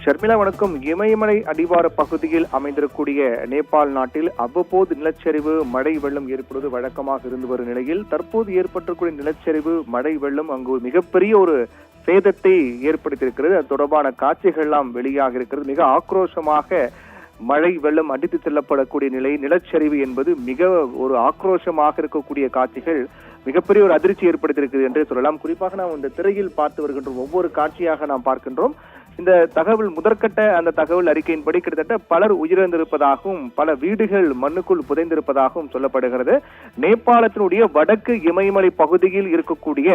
ஷர்மிளா வணக்கம். இமயமலை அடிவார பகுதியில் அமைந்திருக்கூடிய நேபாள் நாட்டில் அவ்வப்போது நிலச்சரிவு மழை வெள்ளம் ஏற்படுவது வழக்கமாக இருந்து வரும் நிலையில் தற்போது ஏற்பட்டிருக்கூடிய நிலச்சரிவு மழை வெள்ளம் அங்கு மிகப்பெரிய ஒரு சேதத்தை ஏற்படுத்தியிருக்கிறது. அது தொடர்பான காட்சிகள் எல்லாம் வெளியாக இருக்கிறது. மிக ஆக்ரோஷமாக மழை வெள்ளம் அடித்து செல்லப்படக்கூடிய நிலை, நிலச்சரிவு என்பது மிக ஒரு ஆக்ரோஷமாக இருக்கக்கூடிய காட்சிகள் மிகப்பெரிய ஒரு அதிர்ச்சி ஏற்படுத்தியிருக்கிறது என்றே சொல்லலாம். குறிப்பாக நாம் இந்த திரையில் பார்த்து வருகின்றோம். ஒவ்வொரு காட்சியாக நாம் பார்க்கின்றோம். இந்த தகவல் முதற்கட்ட அந்த தகவல் அறிக்கையின்படி கிட்டத்தட்ட பலர் உயிரிழந்திருப்பதாகவும் பல வீடுகள் மண்ணுக்குள் புதைந்திருப்பதாகவும் சொல்லப்படுகிறது. நேபாளத்தினுடைய வடக்கு இமயமலை பகுதியில் இருக்கக்கூடிய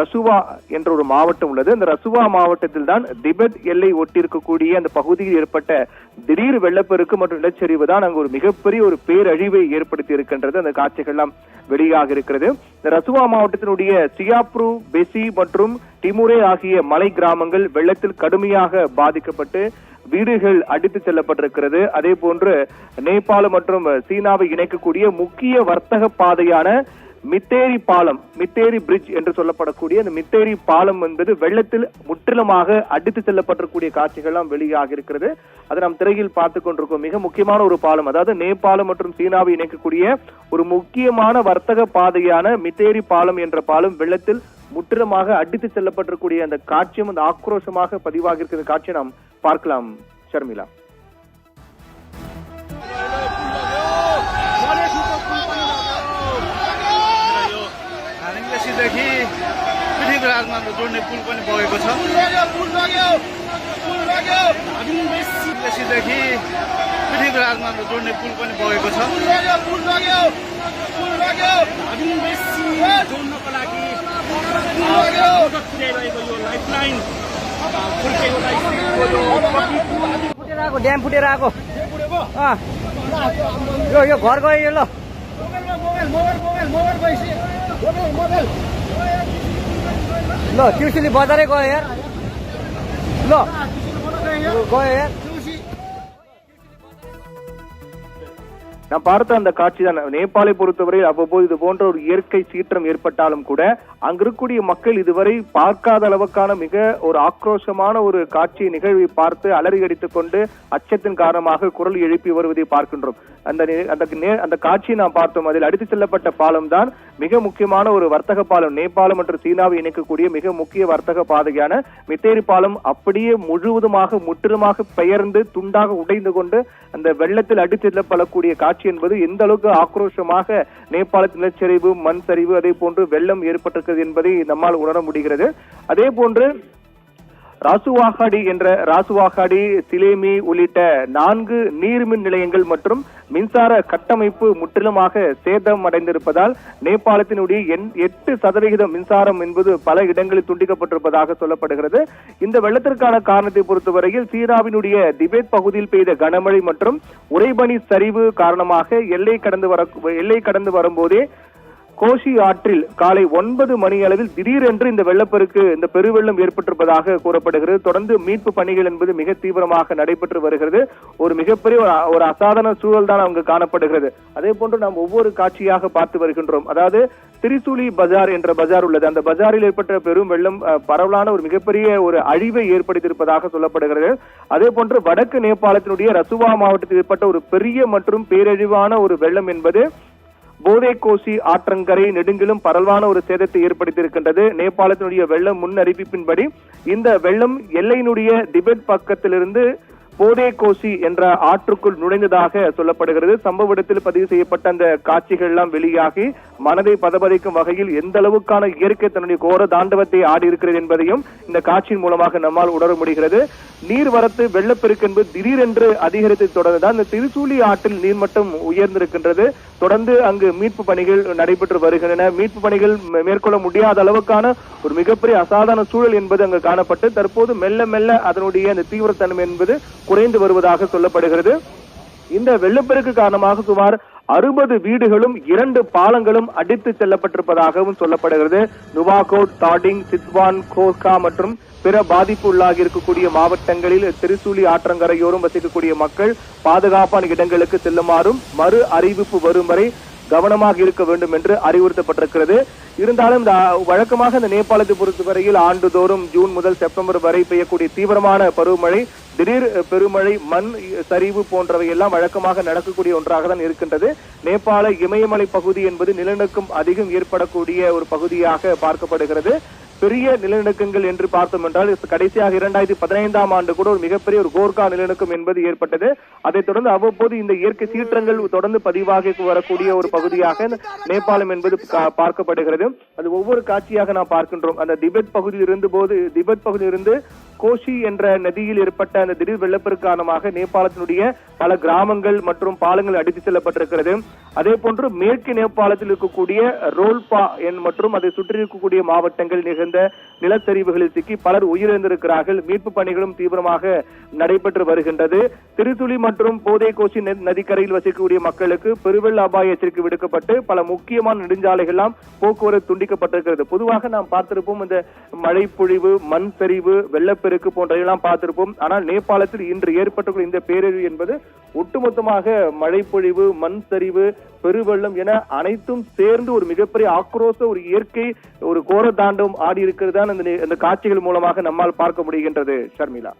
ரசுவா என்ற ஒரு மாவட்டம் உள்ளது. அந்த ரசுவா மாவட்டத்தில் தான் திபெத் எல்லை ஒட்டி இருக்கக்கூடிய அந்த பகுதியில் ஏற்பட்ட திடீர் வெள்ளப்பெருக்கு மற்றும் நிலச்சரிவு தான் அங்கு ஒரு மிகப்பெரிய ஒரு பேரழிவை ஏற்படுத்தி இருக்கின்றது. அந்த காட்சிகள் எல்லாம் வெளியாக இருக்கிறது. இந்த ரசுவா மாவட்டத்தினுடைய சியாப்ரு, பெசி மற்றும் டிமுரே ஆகிய மலை கிராமங்கள் வெள்ளத்தில் கடுமையாக பாதிக்கப்பட்டு வீடுகள் அடித்து செல்லப்பட்டிருக்கிறது. அதே போன்று நேபாளம் மற்றும் சீனாவை இணைக்கக்கூடிய முக்கிய வர்த்தக பாதையான மித்தேரி பாலம், மித்தேரி பிரிட்ஜ் என்று சொல்லப்படக்கூடிய அந்த மித்தேரி பாலம் என்பது வெள்ளத்தில் முற்றிலுமாக அடித்து செல்லப்பட்டிருக்கூடிய காட்சிகள் எல்லாம் வெளியாக இருக்கிறது. அதை நாம் திரையில் பார்த்துக் கொண்டிருக்கோம். மிக முக்கியமான ஒரு பாலம், அதாவது நேபாளம் மற்றும் சீனாவை இணைக்கக்கூடிய ஒரு முக்கியமான வர்த்தக பாதையான மித்தேரி பாலம் என்ற பாலம் வெள்ளத்தில் முற்றிலுமாக அடித்து செல்லப்பட்டிருக்கூடிய அந்த காட்சியும் அந்த ஆக்ரோஷமாக பதிவாக இருக்கிற காட்சியை நாம் பார்க்கலாம். ஷர்மிளா, देखि पृथ्वीराजमा जोड्ने पुल पनि बगेको छ। देखि पृथ्वीराजमा जोड्ने पुल पनि बगेको छ। जोड्नको लागि मद्दत पुर्याइरहेको यो लाइफलाइन फुटेर आएको, ड्याम फुटेर आएको यो घर गयो। यो ल लो त्रिशुली बजारै गयो यार, लो गयो यार. நாம் பார்த்த அந்த காட்சி தான். நேபாளை பொறுத்தவரை அவ்வப்போது இது போன்ற ஒரு இயற்கை சீற்றம் ஏற்பட்டாலும் கூட அங்கு இருக்கக்கூடிய மக்கள் இதுவரை பார்க்காத அளவுக்கான மிக ஒரு ஆக்ரோஷமான ஒரு காட்சி நிகழ்வை பார்த்து அலறி அடித்துக் கொண்டு அச்சத்தின் காரணமாக குரல் எழுப்பி வருவதை பார்க்கின்றோம். அந்த காட்சியை நாம் பார்த்தோம். அதில் அடித்து செல்லப்பட்ட பாலம் தான் மிக முக்கியமான ஒரு வர்த்தக பாலம். நேபாளம் மற்றும் சீனாவை இணைக்கக்கூடிய மிக முக்கிய வர்த்தக பாதையான மித்தேரி பாலம் அப்படியே முழுவதுமாக முற்றிலுமாக பெயர்ந்து துண்டாக உடைந்து கொண்டு அந்த வெள்ளத்தில் அடித்து செல்லப்படக்கூடிய காட்சி என்பது எந்த அளவுக்கு ஆக்ரோஷமாக நேபாளத்தில் நிலச்சரிவு, மண் சரிவு, அதே போன்று வெள்ளம் ஏற்பட்டிருக்கிறது என்பதை நம்மால் உணர முடிகிறது. அதே போன்று ராசுவாகாடி, சிலேமி உள்ளிட்ட 4 நீர்மின் நிலையங்கள் மற்றும் மின்சார கட்டமைப்பு முற்றிலுமாக சேதம் அடைந்திருப்பதால் நேபாளத்தினுடைய 8% மின்சாரம் என்பது பல இடங்களில் துண்டிக்கப்பட்டிருப்பதாக சொல்லப்படுகிறது. இந்த வெள்ளத்திற்கான காரணத்தை பொறுத்தவரையில் சீனாவினுடைய திபெத் பகுதியில் பெய்த கனமழை மற்றும் உறைபனி சரிவு காரணமாக எல்லை கடந்து வரும்போதே கோஷி ஆற்றில் காலை 9 மணி அளவில் திடீரென்று இந்த வெள்ளப்பெருக்கு, இந்த பெருவெள்ளம் ஏற்பட்டிருப்பதாக கூறப்படுகிறது. தொடர்ந்து மீட்பு பணிகள் என்பது மிக தீவிரமாக நடைபெற்று வருகிறது. ஒரு மிகப்பெரிய ஒரு அசாதாரண சூழல் தான் அங்கு காணப்படுகிறது. அதே போன்று நாம் ஒவ்வொரு காட்சியாக பார்த்து வருகின்றோம். அதாவது திரிசூலி பஜார் என்ற பஜார் உள்ளது. அந்த பஜாரில் ஏற்பட்ட பெரும் வெள்ளம் பரவலான ஒரு மிகப்பெரிய ஒரு அழிவை ஏற்படுத்தியிருப்பதாக சொல்லப்படுகிறது. அதே போன்று வடக்கு நேபாளத்தினுடைய ரசுவா மாவட்டத்தில் ஏற்பட்ட ஒரு பெரிய மற்றும் பேரழிவான ஒரு வெள்ளம் என்பது போதே கோசி ஆற்றங்கரை நெடுங்கிலும் பரவலான ஒரு சேதத்தை ஏற்படுத்தியிருக்கின்றது. நேபாளத்தினுடைய வெள்ள முன் அறிவிப்பின்படி இந்த வெள்ளம் எல்லையினுடைய திபெத் பக்கத்திலிருந்து போதே கோசி என்ற ஆற்றுக்குள் நுழைந்ததாக சொல்லப்படுகிறது. சம்பவ இடத்தில் பதிவு செய்யப்பட்ட அந்த காட்சிகள் எல்லாம் வெளியாகி மனதை பதபதைக்கும் வகையில் எந்த அளவுக்கான இயற்கை தன்னுடைய கோர தாண்டவத்தை ஆடி இருக்கிறது என்பதையும் இந்த காட்சியின் மூலமாக நம்மால் உணர முடிகிறது. நீர்வரத்து, வெள்ளப்பெருக்கு என்பது திடீரென்று அதிகரித்து தொடர்ந்துதான் இந்த திரிசூலி ஆற்றில் நீர்மட்டம் உயர்ந்திருக்கின்றது. தொடர்ந்து அங்கு மீட்பு பணிகள் நடைபெற்று வருகின்றன. மீட்பு பணிகள் மேற்கொள்ள முடியாத அளவுக்கான ஒரு மிகப்பெரிய அசாதாரண சூழல் என்பது அங்கு காணப்பட்டு தற்போது மெல்ல மெல்ல அதனுடைய அந்த தீவிரத்தன்மை என்பது குறைந்து வருவதாக சொல்லப்படுகிறது. இந்த வெள்ளப்பெருக்கு காரணமாக சுமார் 60 வீடுகளும் 2 பாலங்களும் அடித்து செல்லப்பட்டிருப்பதாகவும் சொல்லப்படுகிறது. நுவாகோட், தாடிங், சித்வான், கோர்கா மற்றும் பிற பாதிப்பு உள்ளாகி இருக்கக்கூடிய மாவட்டங்களில் திரிசூலி ஆற்றங்கரையோரும் வசிக்கக்கூடிய மக்கள் பாதுகாப்பான இடங்களுக்கு செல்லுமாறும் மறு அறிவிப்பு வரும் வரை கவனமாக இருக்க வேண்டும் என்று அறிவுறுத்தப்பட்டிருக்கிறது. இருந்தாலும் வழக்கமாக இந்த நேபாளத்தை பொறுத்தவரையில் ஆண்டுதோறும் ஜூன் முதல் செப்டம்பர் வரை பெய்யக்கூடிய தீவிரமான பருவமழை திடீர் பெருமழை, மண் சரிவு போன்றவை எல்லாம் வழக்கமாக நடக்கக்கூடிய ஒன்றாக தான் இருக்கின்றது. நேபாள இமயமலை பகுதி என்பது நிலநடுக்கம் அதிகம் ஏற்படக்கூடிய ஒரு பகுதியாக பார்க்கப்படுகிறது. பெரிய நிலநடுக்கங்கள் என்று பார்த்தோம் என்றால் கடைசியாக 2015ஆம் ஆண்டு கூட ஒரு மிகப்பெரிய ஒரு கோர்கா நிலநடுக்கம் என்பது ஏற்பட்டது. அதைத் தொடர்ந்து அவ்வப்போது இந்த இயற்கை சீற்றங்கள் தொடர்ந்து பதிவாகி வரக்கூடிய ஒரு பகுதியாக நேபாளம் என்பது பார்க்கப்படுகிறது. அது ஒவ்வொரு காட்சியாக நாம் பார்க்கின்றோம். அந்த திபெத் பகுதியிலிருந்து கோஷி என்ற நதியில் ஏற்பட்ட அந்த திடீர் வெள்ளப்பெருக்கு காரணமாக நேபாளத்தினுடைய பல கிராமங்கள் மற்றும் பாலங்கள் அடித்து செல்லப்பட்டிருக்கிறது. அதே போன்று மேற்கு நேபாளத்தில் இருக்கக்கூடிய ரோல்பா மற்றும் அதை சுற்றி இருக்கக்கூடிய மாவட்டங்கள் நிகழ்ந்த நிலச்சரிவுகளில் சிக்கி பலர் உயிரிழந்திருக்கிறார்கள். மீட்பு பணிகளும் தீவிரமாக நடைபெற்று வருகின்றது. திருத்துளி மற்றும் போதை கோஷி நதிக்கரையில் வசிக்கக்கூடிய மக்களுக்கு பெருவெள்ள அபாய எச்சரிக்கை விடுக்கப்பட்டு பல முக்கியமான நெடுஞ்சாலைகள்லாம் போக்குவரத்து துண்டிக்கப்பட்டிருக்கிறது. பொதுவாக நாம் பார்த்திருப்போம் இந்த மழை பொழிவு, மண் சரிவு, வெள்ளப்பெருக்கு போன்றவையெல்லாம் பார்த்திருப்போம். ஆனால் நேபாளத்தில் இன்று ஏற்பட்டுள்ள இந்த பேரழிவு என்பது ஒட்டுமொத்தமாக மழை பொழிவு, மண் சரிவு, பெருவெள்ளம் என அனைத்தும் சேர்ந்து ஒரு மிகப்பெரிய ஆக்ரோஷ ஒரு இயற்கை ஒரு கோர தாண்டவம் ஆடி இருக்கிறது. அந்த காட்சிகள் மூலமாக நம்மால் பார்க்க முடிகின்றது. ஷர்மிளா.